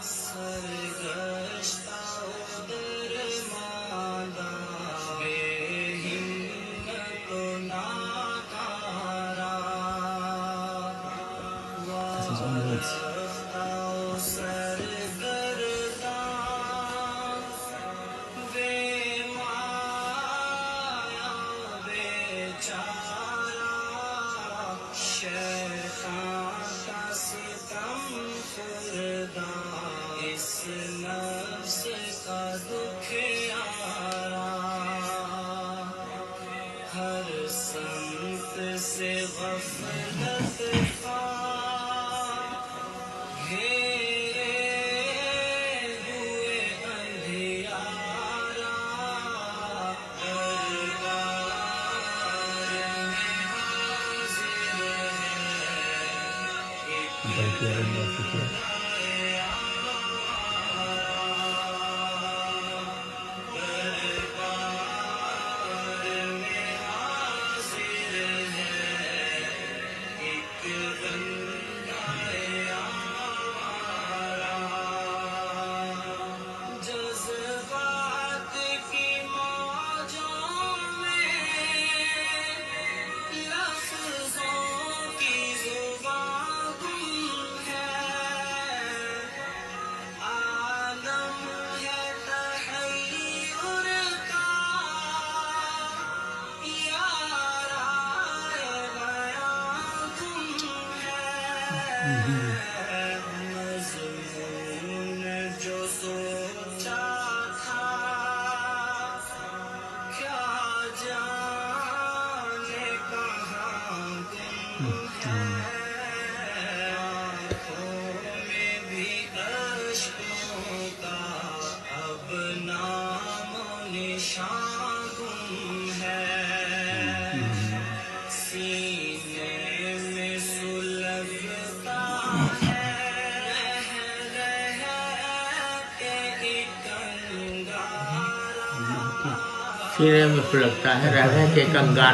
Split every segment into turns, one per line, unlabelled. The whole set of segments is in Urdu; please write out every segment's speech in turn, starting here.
سرگشتہ درماندہ بے ہمت و ناکارہ وارفتہ و سرگرداں بے مایا بے چارہ شیطان کا ستم خوردہ اس نفس کا دکھیارا ہر سمت سے غفلت گھیرے ہوئے اندھیارا دربار میں حاضر ہے جذبات کی موجوں میں لفظوں کی زبان گم ہے عالم ہے تحیر کا یارائے بیاں گم ہے مضمون جو سوچا تھا کیا جانے کہاں گم ہے آنکھوں میں بھی اشکوں کا اب نام و نشان گم ہے سینے میں سلگتا ہے
سینے میں سلگتا ہے رہ رہ کے کنگار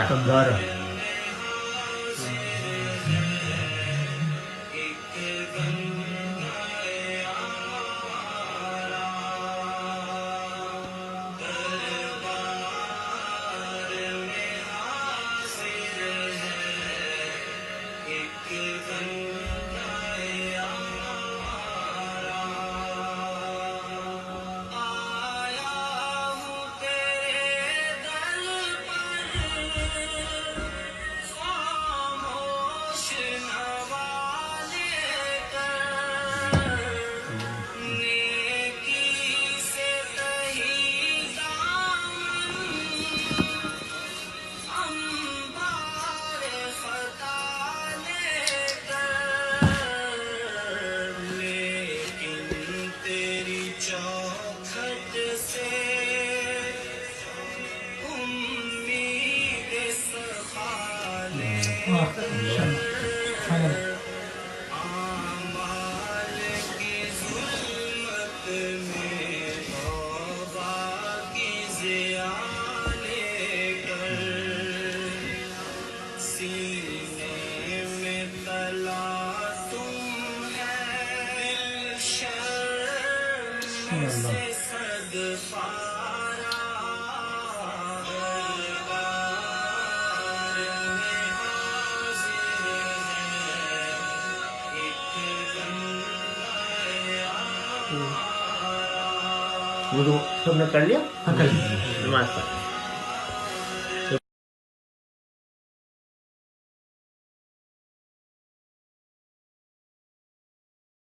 چوکھٹ سے امید سخالے اعمال کی ظلمت میں توبہ کی ضیا لے کر سینے میں تلا تم ہے دل شرم سے صد پارا دربار میں حاضر ہے ایک بندہ
وضو سب نے کر لیا نماز پڑھ